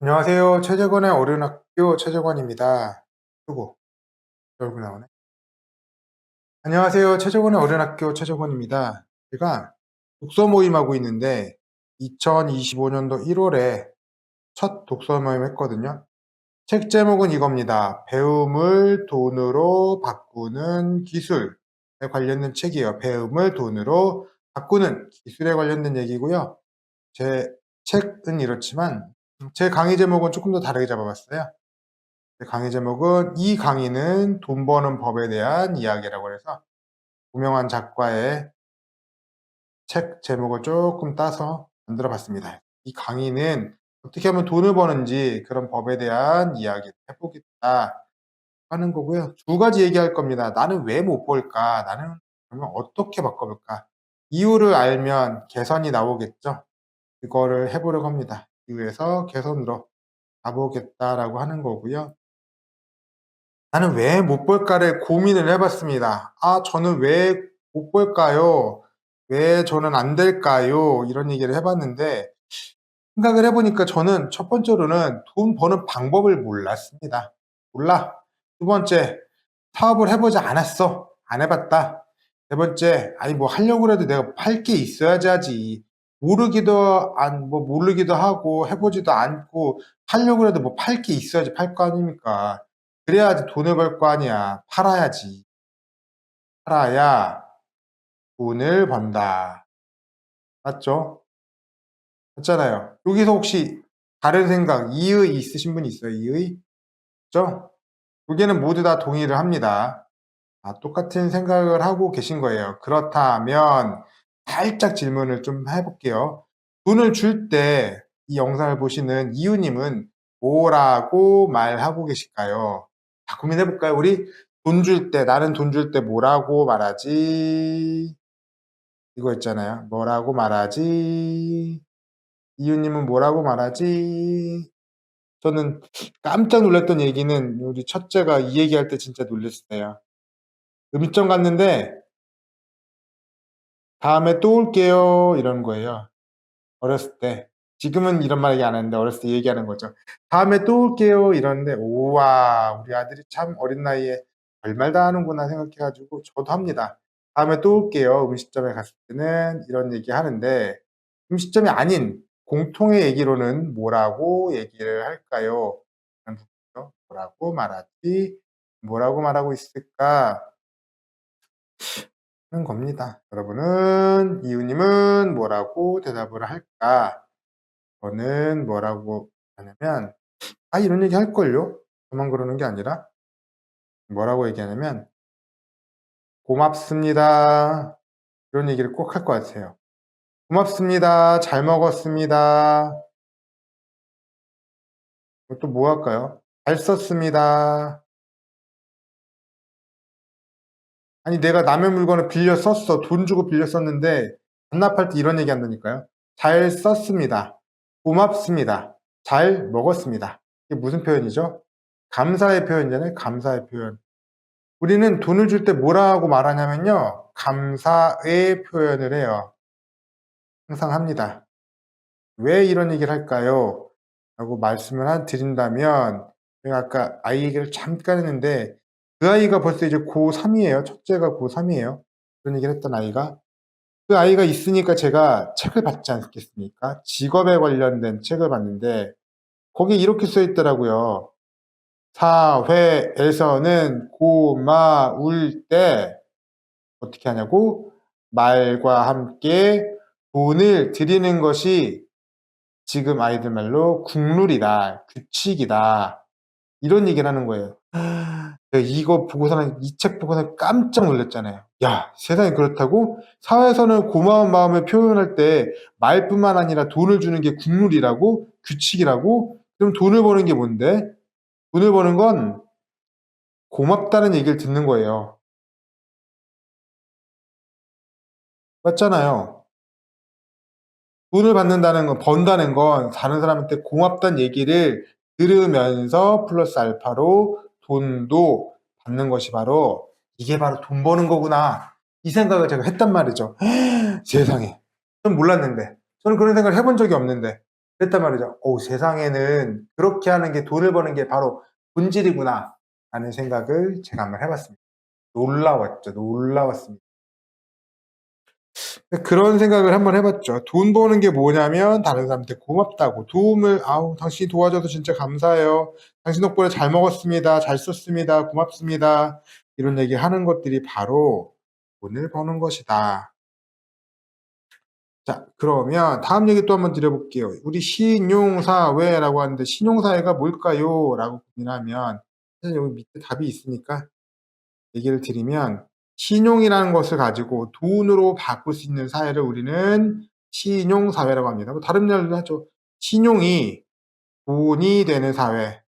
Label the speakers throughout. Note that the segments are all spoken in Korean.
Speaker 1: 안녕하세요. 최재권의 어른학교 최재권입니다. 요거 얼굴 나오네. 안녕하세요. 최재권의 어른학교 최재권입니다. 제가 독서 모임 하고 있는데 2025년도 1월에 첫 독서 모임 했거든요. 책 제목은 이겁니다. 배움을 돈으로 바꾸는 기술에 관련된 책이에요. 배움을 돈으로 바꾸는 기술에 관련된 얘기고요. 제 책은 이렇지만 제 강의 제목은 조금 더 다르게 잡아봤어요. 강의 제목은 이 강의는 돈 버는 법에 대한 이야기라고 해서 유명한 작가의 책 제목을 조금 따서 만들어 봤습니다. 이 강의는 어떻게 하면 돈을 버는지 그런 법에 대한 이야기를 해보겠다 하는 거고요. 두 가지 얘기할 겁니다. 나는 왜 못 벌까? 나는 그러면 어떻게 바꿔볼까? 이유를 알면 개선이 나오겠죠? 그거를 해보려고 합니다. 이유에서 개선으로 가보겠다라고 하는 거고요. 나는 왜 못 볼까를 고민을 해봤습니다. 저는 왜 못 볼까요? 왜 저는 안 될까요? 이런 얘기를 해봤는데, 생각을 해보니까 저는 첫 번째로는 돈 버는 방법을 몰랐습니다. 몰라. 두 번째, 사업을 해보지 않았어. 안 해봤다. 세 번째, 아니 뭐 하려고 해도 내가 팔 게 있어야지 하지. 모르기도 하고 해보지도 않고 하려고 해도 뭐 팔 게 있어야지 팔 거 아닙니까? 그래야지 돈을 벌 거 아니야. 팔아야지. 팔아야 돈을 번다. 맞죠? 맞잖아요. 여기서 혹시 다른 생각, 이의 있으신 분 있어요? 이의? 그죠? 두 개는 모두 다 동의를 합니다. 똑같은 생각을 하고 계신 거예요. 그렇다면 살짝 질문을 좀 해볼게요. 돈을 줄 때 이 영상을 보시는 이유님은 뭐라고 말하고 계실까요? 고민해볼까요? 우리 돈 줄 때, 나는 돈 줄 때 뭐라고 말하지? 이거 있잖아요. 뭐라고 말하지? 이유님은 뭐라고 말하지? 저는 깜짝 놀랐던 얘기는 우리 첫째가 이 얘기할 때 진짜 놀랐어요. 음식점 갔는데 다음에 또 올게요 이러는 거예요. 어렸을 때. 지금은 이런 말 얘기 안 하는데 어렸을 때 얘기하는 거죠. 다음에 또 올게요 이러는데 우와 우리 아들이 참 어린 나이에 별말 다 하는구나 생각해가지고 저도 합니다. 다음에 또 올게요. 음식점에 갔을 때는 이런 얘기 하는데 음식점이 아닌 공통의 얘기로는 뭐라고 얘기를 할까요? 뭐라고 말하지? 뭐라고 말하고 있을까? 하는 겁니다. 여러분은 이유님은 뭐라고 대답을 할까? 저는 뭐라고 하냐면 이런 얘기 할걸요? 저만 그러는 게 아니라 뭐라고 얘기하냐면 고맙습니다. 이런 얘기를 꼭 할 것 같아요. 고맙습니다. 잘 먹었습니다. 또 뭐 할까요? 잘 썼습니다. 아니 내가 남의 물건을 빌려 썼어. 돈 주고 빌려 썼는데 반납할 때 이런 얘기 한다니까요. 잘 썼습니다. 고맙습니다. 잘 먹었습니다. 이게 무슨 표현이죠? 감사의 표현이잖아요. 감사의 표현. 우리는 돈을 줄 때 뭐라고 말하냐면요. 감사의 표현을 해요. 항상 합니다. 왜 이런 얘기를 할까요? 라고 말씀을 드린다면 제가 아까 아이 얘기를 잠깐 했는데 그 아이가 벌써 이제 고3이에요. 첫째가 고3이에요. 그런 얘기를 했던 아이가. 그 아이가 있으니까 제가 책을 받지 않겠습니까? 직업에 관련된 책을 봤는데 거기에 이렇게 써 있더라고요. 사회에서는 고마울 때 어떻게 하냐고? 말과 함께 돈을 드리는 것이 지금 아이들 말로 국룰이다, 규칙이다. 이런 얘기를 하는 거예요. 이거 보고서는, 이 책 보고서 깜짝 놀랐잖아요. 야, 세상에 그렇다고? 사회에서는 고마운 마음을 표현할 때 말뿐만 아니라 돈을 주는 게 국룰이라고? 규칙이라고? 그럼 돈을 버는 게 뭔데? 돈을 버는 건 고맙다는 얘기를 듣는 거예요. 맞잖아요. 돈을 받는다는 건, 번다는 건 다른 사람한테 고맙다는 얘기를 들으면서 플러스 알파로 돈도 받는 것이 바로 이게 바로 돈 버는 거구나. 이 생각을 제가 했단 말이죠. 세상에. 저는 몰랐는데. 저는 그런 생각을 해본 적이 없는데. 그랬단 말이죠. 세상에는 그렇게 하는 게 돈을 버는 게 바로 본질이구나 라는 생각을 제가 한번 해봤습니다. 놀라웠죠. 놀라웠습니다. 그런 생각을 한번 해봤죠. 돈 버는 게 뭐냐면 다른 사람한테 고맙다고 도움을 당신이 도와줘서 진짜 감사해요. 당신 덕분에 잘 먹었습니다. 잘 썼습니다. 고맙습니다. 이런 얘기 하는 것들이 바로 돈을 버는 것이다. 자, 그러면 다음 얘기 또 한번 드려볼게요. 우리 신용사회라고 하는데 신용사회가 뭘까요? 라고 고민하면 사실 여기 밑에 답이 있으니까 얘기를 드리면 신용이라는 것을 가지고 돈으로 바꿀 수 있는 사회를 우리는 신용사회라고 합니다. 뭐 다른 말로 하죠. 신용이 돈이 되는 사회.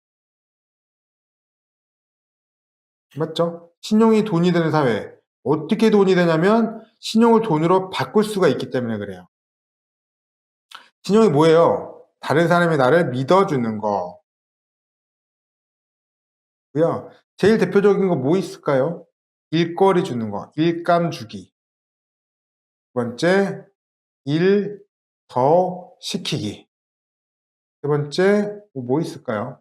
Speaker 1: 맞죠? 신용이 돈이 되는 사회. 어떻게 돈이 되냐면 신용을 돈으로 바꿀 수가 있기 때문에 그래요. 신용이 뭐예요? 다른 사람이 나를 믿어주는 거. 고요. 제일 대표적인 거 뭐 있을까요? 일거리 주는 거, 일감 주기. 두 번째, 일 더 시키기. 세 번째, 뭐 있을까요?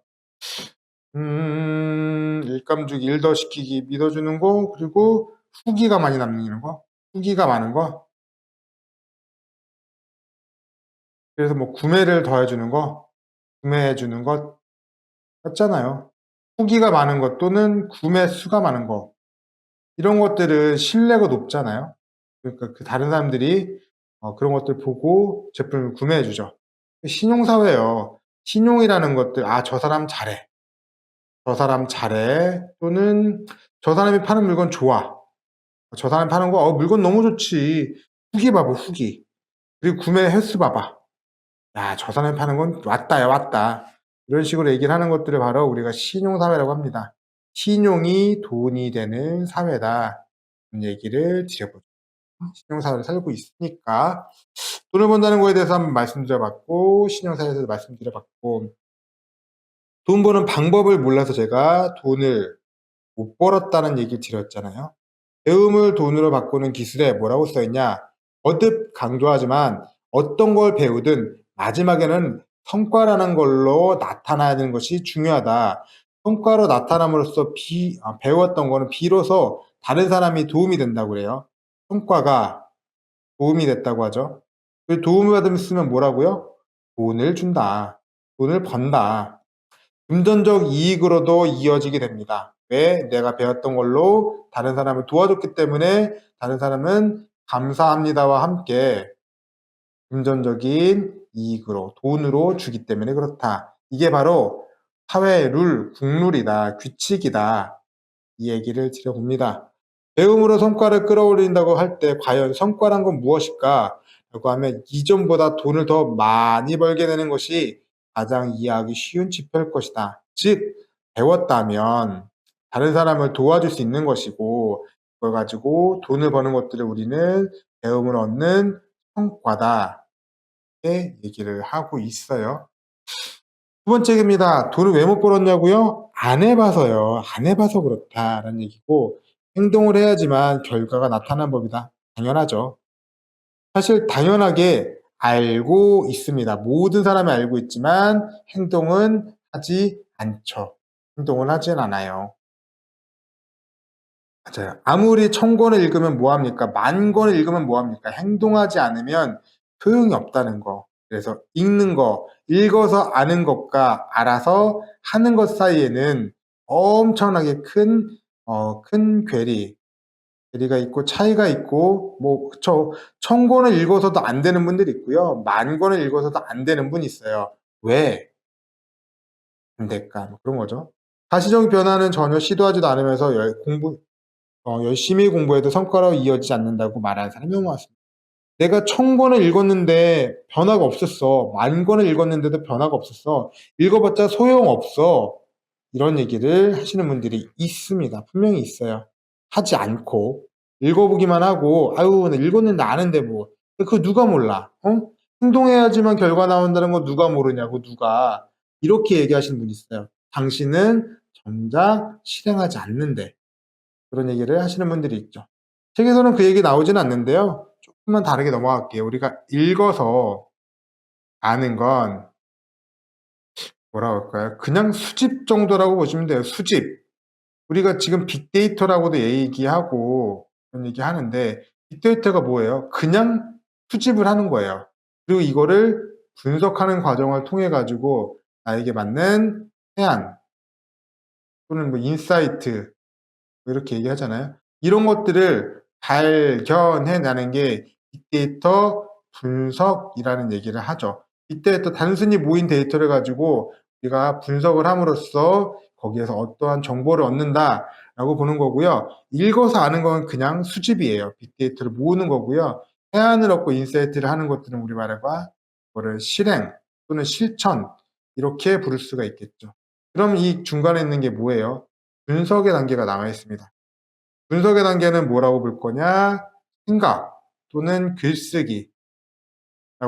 Speaker 1: 일감 주기, 일 더 시키기, 믿어주는 거, 그리고 후기가 많이 남는 거, 후기가 많은 거. 그래서 뭐 구매를 더 해주는 거, 구매해주는 것, 맞잖아요. 후기가 많은 것 또는 구매 수가 많은 거. 이런 것들은 신뢰가 높잖아요. 그러니까 그 다른 사람들이 그런 것들 보고 제품을 구매해 주죠. 신용사회요. 신용이라는 것들, 저 사람 잘해. 저 사람 잘해. 또는 저 사람이 파는 물건 좋아. 저 사람이 파는 거, 물건 너무 좋지. 후기 봐봐, 후기. 그리고 구매 횟수 봐봐. 야, 저 사람이 파는 건 왔다야, 왔다. 이런 식으로 얘기를 하는 것들을 바로 우리가 신용사회라고 합니다. 신용이 돈이 되는 사회다. 이런 얘기를 드려보죠. 신용사회를 살고 있으니까 돈을 번다는 거에 대해서 한번 말씀드려봤고 신용사회에서 말씀드려봤고 돈 버는 방법을 몰라서 제가 돈을 못 벌었다는 얘기를 드렸잖아요. 배움을 돈으로 바꾸는 기술에 뭐라고 써있냐? 거듭 강조하지만 어떤 걸 배우든 마지막에는 성과라는 걸로 나타나야 되는 것이 중요하다. 성과로 나타남으로써 배웠던 거는 비로소 다른 사람이 도움이 된다고 그래요. 성과가 도움이 됐다고 하죠. 그 도움을 받으면 뭐라고요? 돈을 준다. 돈을 번다. 금전적 이익으로도 이어지게 됩니다. 왜? 내가 배웠던 걸로 다른 사람을 도와줬기 때문에 다른 사람은 감사합니다와 함께 금전적인 이익으로 돈으로 주기 때문에 그렇다. 이게 바로 사회의 룰, 국룰이다. 규칙이다. 이 얘기를 드려봅니다. 배움으로 성과를 끌어올린다고 할 때 과연 성과란 건 무엇일까? 라고 하면 이전보다 돈을 더 많이 벌게 되는 것이 가장 이해하기 쉬운 지표일 것이다. 즉 배웠다면 다른 사람을 도와줄 수 있는 것이고 그걸 가지고 돈을 버는 것들을 우리는 배움을 얻는 성과다. 이렇게 얘기를 하고 있어요. 두 번째 얘기입니다. 돈을 왜 못 벌었냐고요? 안 해봐서요. 안 해봐서 그렇다라는 얘기고 행동을 해야지만 결과가 나타나는 법이다. 당연하죠. 사실 당연하게 알고 있습니다. 모든 사람이 알고 있지만 행동은 하지 않죠. 행동은 하진 않아요. 맞아요. 아무리 1000권을 읽으면 뭐합니까? 10,000권을 읽으면 뭐합니까? 행동하지 않으면 소용이 없다는 거. 그래서 읽는 거, 읽어서 아는 것과 알아서 하는 것 사이에는 엄청나게 큰 괴리가 있고 차이가 있고 그쵸. 1000권을 읽어서도 안 되는 분들이 있고요. 10,000권을 읽어서도 안 되는 분이 있어요. 왜 안 될까? 그런 거죠. 가시적 변화는 전혀 시도하지도 않으면서 열심히 공부해도 성과로 이어지지 않는다고 말하는 사람이 너무 많습니다. 내가 1000권을 읽었는데 변화가 없었어. 10,000권을 읽었는데도 변화가 없었어. 읽어봤자 소용없어. 이런 얘기를 하시는 분들이 있습니다. 분명히 있어요. 하지 않고 읽어보기만 하고 아유 나 읽었는데 아는데 뭐. 그거 누가 몰라. 행동해야지만 결과 나온다는 거 누가 모르냐고 누가. 이렇게 얘기하시는 분이 있어요. 당신은 정작 실행하지 않는데. 그런 얘기를 하시는 분들이 있죠. 책에서는 그 얘기 나오지는 않는데요. 조금만 다르게 넘어갈게요. 우리가 읽어서 아는 건 뭐라고 할까요? 그냥 수집 정도라고 보시면 돼요. 수집. 우리가 지금 빅데이터라고도 얘기하고 그런 얘기하는데 빅데이터가 뭐예요? 그냥 수집을 하는 거예요. 그리고 이거를 분석하는 과정을 통해 가지고 나에게 맞는 해안 또는 뭐 인사이트 뭐 이렇게 얘기하잖아요. 이런 것들을 발견해내는 게 빅데이터 분석이라는 얘기를 하죠. 빅데이터 단순히 모인 데이터를 가지고 우리가 분석을 함으로써 거기에서 어떠한 정보를 얻는다라고 보는 거고요. 읽어서 아는 건 그냥 수집이에요. 빅데이터를 모으는 거고요. 해안을 얻고 인사이트를 하는 것들은 우리 말과 그거를 실행 또는 실천 이렇게 부를 수가 있겠죠. 그럼 이 중간에 있는 게 뭐예요? 분석의 단계가 남아 있습니다. 분석의 단계는 뭐라고 볼 거냐? 생각 또는 글쓰기라고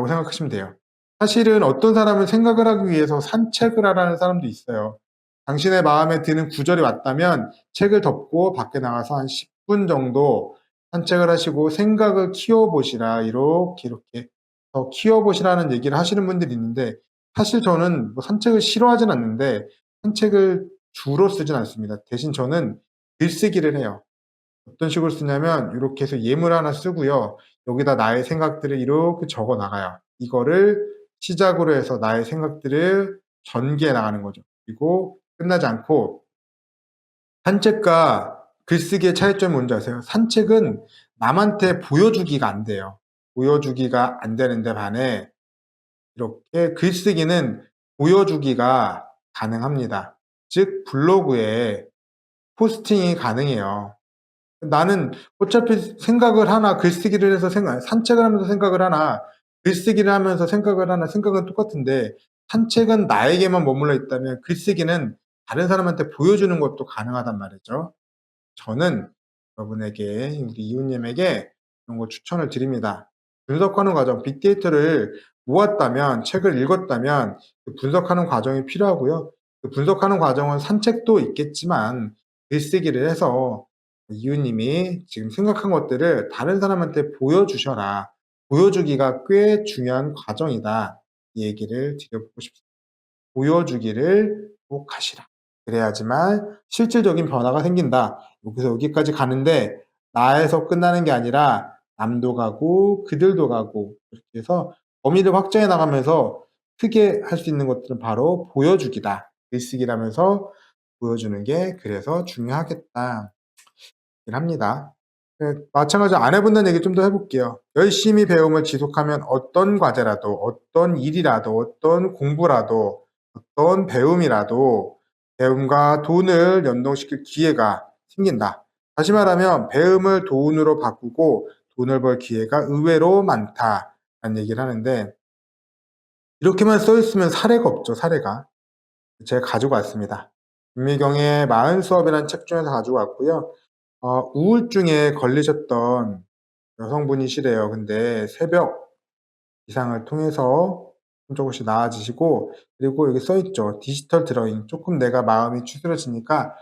Speaker 1: 생각하시면 돼요. 사실은 어떤 사람은 생각을 하기 위해서 산책을 하라는 사람도 있어요. 당신의 마음에 드는 구절이 왔다면 책을 덮고 밖에 나가서 한 10분 정도 산책을 하시고 생각을 키워보시라. 이렇게 더 키워보시라는 얘기를 하시는 분들이 있는데 사실 저는 뭐 산책을 싫어하진 않는데 산책을 주로 쓰진 않습니다. 대신 저는 글쓰기를 해요. 어떤 식으로 쓰냐면 이렇게 해서 예물 하나 쓰고요. 여기다 나의 생각들을 이렇게 적어 나가요. 이거를 시작으로 해서 나의 생각들을 전개해 나가는 거죠. 그리고 끝나지 않고 산책과 글쓰기의 차이점이 뭔지 아세요? 산책은 남한테 보여주기가 안 돼요. 보여주기가 안 되는데 반해 이렇게 글쓰기는 보여주기가 가능합니다. 즉 블로그에 포스팅이 가능해요. 나는 어차피 생각을 하나 글쓰기를 해서 산책을 하면서 생각을 하나 글쓰기를 하면서 생각을 하나 생각은 똑같은데 산책은 나에게만 머물러 있다면 글쓰기는 다른 사람한테 보여주는 것도 가능하단 말이죠. 저는 여러분에게 우리 이웃님에게 이런 거 추천을 드립니다. 분석하는 과정, 빅데이터를 모았다면 책을 읽었다면 그 분석하는 과정이 필요하고요. 그 분석하는 과정은 산책도 있겠지만 글쓰기를 해서 이웃님이 지금 생각한 것들을 다른 사람한테 보여주셔라. 보여주기가 꽤 중요한 과정이다. 이 얘기를 드려보고 싶습니다. 보여주기를 꼭 하시라. 그래야지만 실질적인 변화가 생긴다. 여기서 여기까지 가는데 나에서 끝나는 게 아니라 남도 가고 그들도 가고 이렇게 해서 범위를 확장해 나가면서 크게 할 수 있는 것들은 바로 보여주기다. 글쓰기라면서 보여주는 게 그래서 중요하겠다. 합니다. 네, 마찬가지로 안 해본다는 얘기 좀 더 해볼게요. 열심히 배움을 지속하면 어떤 과제라도, 어떤 일이라도, 어떤 공부라도, 어떤 배움이라도 배움과 돈을 연동시킬 기회가 생긴다. 다시 말하면 배움을 돈으로 바꾸고 돈을 벌 기회가 의외로 많다라는 얘기를 하는데 이렇게만 써 있으면 사례가 없죠, 사례가. 제가 가지고 왔습니다. 김미경의 마흔 수업이라는 책 중에서 가지고 왔고요. 우울증에 걸리셨던 여성분이시래요. 근데 새벽 기상을 통해서 조금씩 나아지시고 그리고 여기 써 있죠. 디지털 드로잉. 조금 내가 마음이 추스러지니까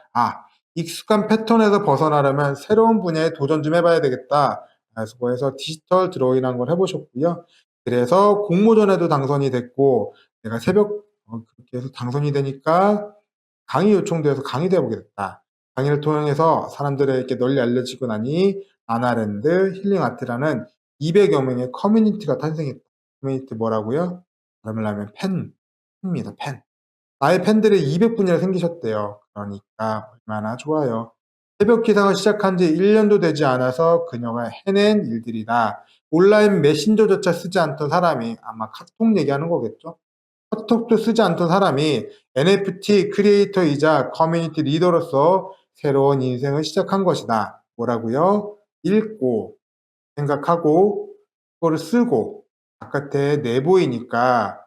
Speaker 1: 익숙한 패턴에서 벗어나려면 새로운 분야에 도전 좀 해봐야 되겠다. 그래서 그래서 디지털 드로잉이라는 걸 해보셨고요. 그래서 공모전에도 당선이 됐고 내가 새벽 그렇게 해서 당선이 되니까 강의 요청되어서 강의도 해보게 됐다. 강의를 통해서 사람들에게 널리 알려지고 나니 나나랜드 힐링아트라는 200여 명의 커뮤니티가 탄생했다. 커뮤니티 뭐라고요? 그러면 하면 팬입니다. 팬. 나의 팬들이 200분이나 생기셨대요. 그러니까 얼마나 좋아요. 새벽 기상을 시작한 지 1년도 되지 않아서 그녀가 해낸 일들이다. 온라인 메신저조차 쓰지 않던 사람이 아마 카톡 얘기하는 거겠죠? 카톡도 쓰지 않던 사람이 NFT 크리에이터이자 커뮤니티 리더로서 새로운 인생을 시작한 것이다. 뭐라고요? 읽고 생각하고 그거를 쓰고 바깥에 내보이니까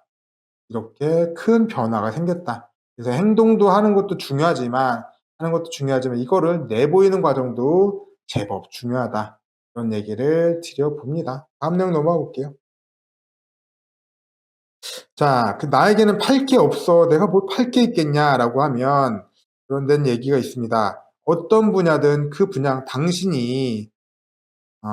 Speaker 1: 이렇게 큰 변화가 생겼다. 그래서 행동도 하는 것도 중요하지만 이거를 내보이는 과정도 제법 중요하다. 그런 얘기를 드려봅니다. 다음 내용 넘어가 볼게요. 자, 나에게는 팔 게 없어. 내가 뭘 팔 게 있겠냐라고 하면 그런 데는 얘기가 있습니다. 어떤 분야든 그 분야 당신이 어,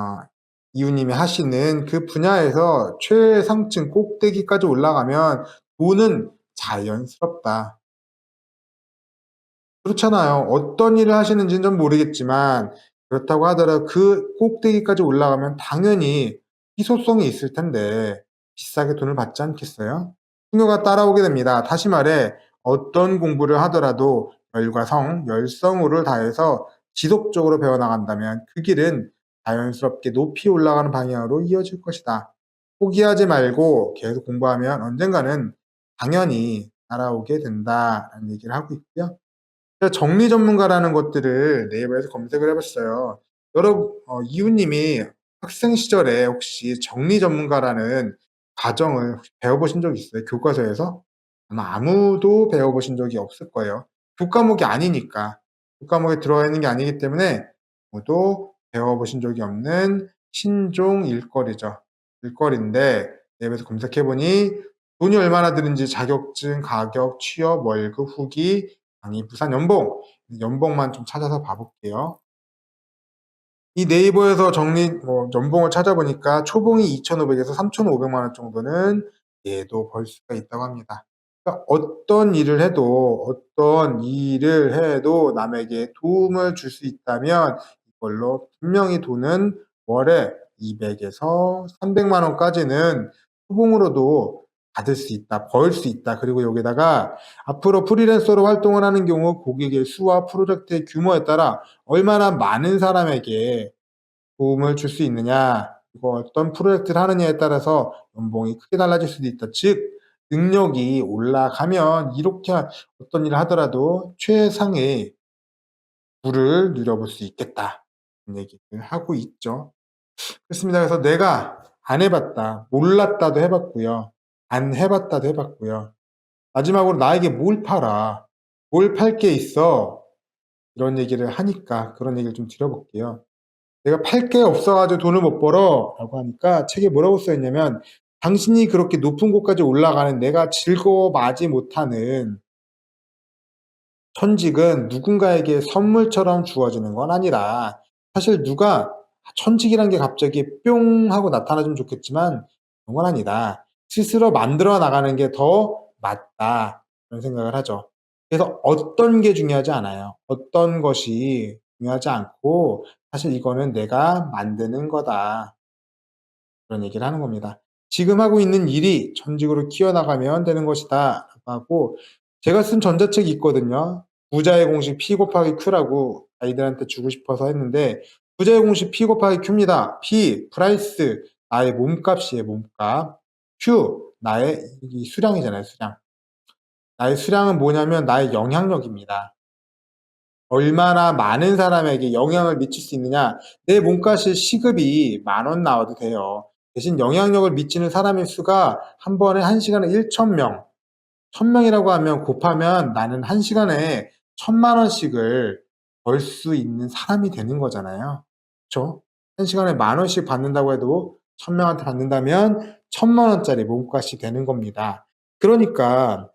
Speaker 1: 이웃님이 하시는 그 분야에서 최상층 꼭대기까지 올라가면 돈은 자연스럽다. 그렇잖아요. 어떤 일을 하시는지는 좀 모르겠지만 그렇다고 하더라도 그 꼭대기까지 올라가면 당연히 희소성이 있을 텐데 비싸게 돈을 받지 않겠어요? 풍요가 따라오게 됩니다. 다시 말해 어떤 공부를 하더라도 열과 성, 열성으로 다해서 지속적으로 배워나간다면 그 길은 자연스럽게 높이 올라가는 방향으로 이어질 것이다. 포기하지 말고 계속 공부하면 언젠가는 당연히 따라오게 된다라는 얘기를 하고 있고요. 제가 정리 전문가라는 것들을 네이버에서 검색을 해봤어요. 이웃님이 학생 시절에 혹시 정리 전문가라는 과정을 혹시 배워보신 적 있어요? 교과서에서? 아마 아무도 배워보신 적이 없을 거예요. 교과목이 아니니까. 교과목에 들어가 있는 게 아니기 때문에 아무도 배워보신 적이 없는 신종 일거리죠. 일거리인데 네이버에서 검색해보니 돈이 얼마나 드는지 자격증, 가격, 취업, 월급, 후기, 강의, 부산, 연봉만 좀 찾아서 봐볼게요. 이 네이버에서 연봉을 찾아보니까 초봉이 2,500에서 3,500만 원 정도는 얘도 벌 수가 있다고 합니다. 그러니까 어떤 일을 해도 남에게 도움을 줄 수 있다면 이걸로 분명히 돈은 월에 200에서 300만 원까지는 초봉으로도 받을 수 있다, 벌 수 있다. 그리고 여기다가 앞으로 프리랜서로 활동을 하는 경우 고객의 수와 프로젝트의 규모에 따라 얼마나 많은 사람에게 도움을 줄 수 있느냐, 그리고 어떤 프로젝트를 하느냐에 따라서 연봉이 크게 달라질 수도 있다. 즉, 능력이 올라가면 이렇게 어떤 일을 하더라도 최상의 부를 누려볼 수 있겠다. 이런 얘기를 하고 있죠. 그렇습니다. 그래서 내가 안 해봤다, 몰랐다도 해봤고요. 안 해봤다도 해봤고요. 마지막으로 나에게 뭘 팔아? 뭘 팔 게 있어? 이런 얘기를 하니까 그런 얘기를 좀 드려볼게요. "내가 팔 게 없어 가지고 돈을 못 벌어." 라고 하니까 책에 뭐라고 써 있냐면 "당신이 그렇게 높은 곳까지 올라가는 내가 즐거워하지 못하는 천직은 누군가에게 선물처럼 주어지는 건 아니라 사실 누가 천직이란 게 갑자기 뿅 하고 나타나주면 좋겠지만 그런 건 아니다. 스스로 만들어 나가는 게 더 맞다." 그런 생각을 하죠. 그래서 어떤 게 중요하지 않아요. 어떤 것이 중요하지 않고 사실 이거는 '내가 만드는 거다.' 그런 얘기를 하는 겁니다. "지금 하고 있는 일이 천직으로 키워나가면 되는 것이다." 라고 하고 제가 쓴 전자책이 있거든요. 부자의 공식 P 곱하기 Q라고 아이들한테 주고 싶어서 했는데 부자의 공식 P 곱하기 Q입니다. P price 나의 몸값이에요, 몸값. Q 나의 이 수량이잖아요, 수량. 나의 수량은 뭐냐면 나의 영향력입니다. 얼마나 많은 사람에게 영향을 미칠 수 있느냐. 내 몸값이 시급이 10,000원 나와도 돼요. 대신 영향력을 미치는 사람의 수가 한 번에 1시간에 1,000명. 1,000명이라고 하면 곱하면 나는 1시간에 1,000만 원씩을 벌 수 있는 사람이 되는 거잖아요. 그쵸? 1시간에 10,000원씩 받는다고 해도 1,000명한테 받는다면 1,000만 원짜리 몸값이 되는 겁니다. 그러니까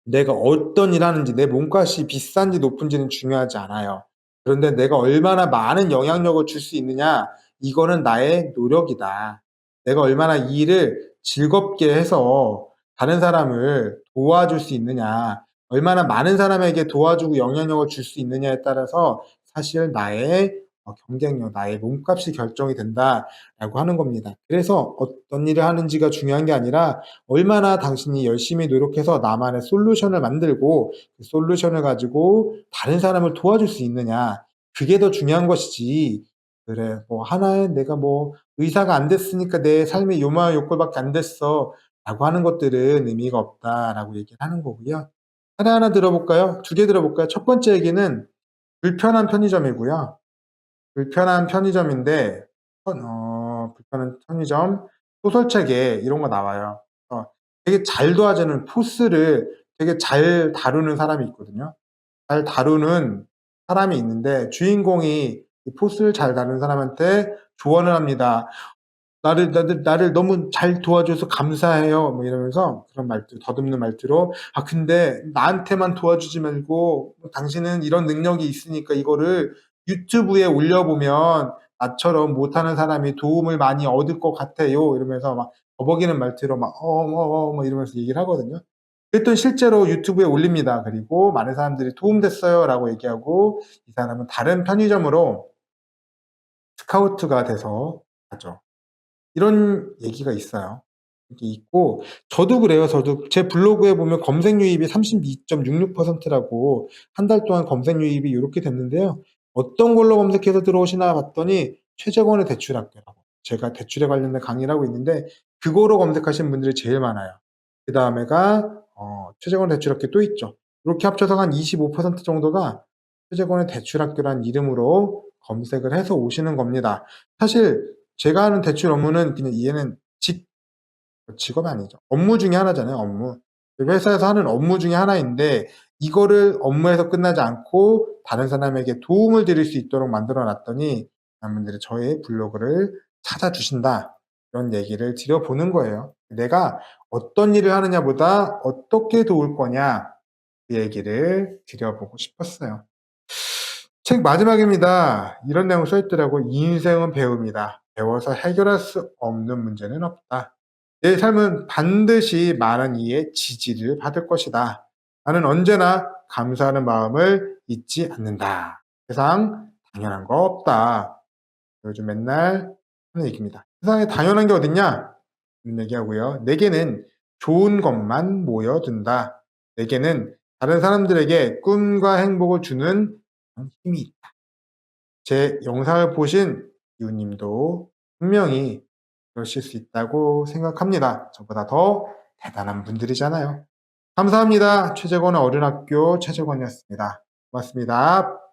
Speaker 1: 내가 어떤 일 하는지 내 몸값이 비싼지 높은지는 중요하지 않아요. 그런데 내가 얼마나 많은 영향력을 줄 수 있느냐, 이거는 나의 노력이다. 내가 얼마나 이 일을 즐겁게 해서 다른 사람을 도와줄 수 있느냐, 얼마나 많은 사람에게 도와주고 영향력을 줄 수 있느냐에 따라서 사실 나의 경쟁력, 나의 몸값이 결정이 된다라고 하는 겁니다. 그래서 어떤 일을 하는지가 중요한 게 아니라 얼마나 당신이 열심히 노력해서 나만의 솔루션을 만들고 그 솔루션을 가지고 다른 사람을 도와줄 수 있느냐. 그게 더 중요한 것이지. 그래, 뭐 하나에 내가 뭐 의사가 안 됐으니까 내 삶이 요마 요꼴밖에 안 됐어. 라고 하는 것들은 의미가 없다라고 얘기를 하는 거고요. 하나하나 들어볼까요? 2개 들어볼까요? 첫 번째 얘기는 불편한 편의점이고요. 불편한 편의점인데 불편한 편의점 소설책에 이런 거 나와요. 되게 잘 도와주는 포스를 되게 잘 다루는 사람이 있거든요. 잘 다루는 사람이 있는데 주인공이 이 포스를 잘 다루는 사람한테 조언을 합니다. 나를 너무 잘 도와줘서 감사해요." 뭐 이러면서 그런 말투 더듬는 말투로 "아 근데 나한테만 도와주지 말고 당신은 이런 능력이 있으니까 이거를 유튜브에 올려보면 나처럼 못하는 사람이 도움을 많이 얻을 것 같아요." 이러면서 막 버벅이는 말투로 막 뭐 이러면서 얘기를 하거든요. 그랬더니 실제로 유튜브에 올립니다. 그리고 많은 사람들이 도움됐어요 라고 얘기하고 이 사람은 다른 편의점으로 스카우트가 돼서 가죠. 이런 얘기가 있어요. 이게 있고 저도 그래요. 저도 제 블로그에 보면 검색 유입이 32.66%라고 한 달 동안 검색 유입이 요렇게 됐는데요. 어떤 걸로 검색해서 들어오시나 봤더니 최재권의 대출학교라고 제가 대출에 관련된 강의를 하고 있는데 그거로 검색하신 분들이 제일 많아요. 그다음에가 최재권의 대출학교 또 있죠. 이렇게 합쳐서 한 25% 정도가 최재권의 대출학교란 이름으로 검색을 해서 오시는 겁니다. 사실 제가 하는 대출 업무는 그냥 얘는 직업이 아니죠. 업무 중에 하나잖아요, 업무. 회사에서 하는 업무 중에 하나인데 이거를 업무에서 끝나지 않고 다른 사람에게 도움을 드릴 수 있도록 만들어 놨더니 많은 분들이 저의 블로그를 찾아주신다. 이런 얘기를 드려보는 거예요. 내가 어떤 일을 하느냐보다 어떻게 도울 거냐 그 얘기를 드려보고 싶었어요. 책 마지막입니다. 이런 내용 써 있더라고요. 인생은 배움이다. 배워서 해결할 수 없는 문제는 없다. 내 삶은 반드시 많은 이의 지지를 받을 것이다. 나는 언제나 감사하는 마음을 잊지 않는다. 세상 당연한 거 없다. 요즘 맨날 하는 얘기입니다. 세상에 당연한 게 어딨냐? 이런 얘기하고요. 내게는 좋은 것만 모여든다. 내게는 다른 사람들에게 꿈과 행복을 주는 힘이 있다. 제 영상을 보신 이웃님도 분명히 그러실 수 있다고 생각합니다. 저보다 더 대단한 분들이잖아요. 감사합니다. 최재권의 어른학교 최재권이었습니다. 고맙습니다.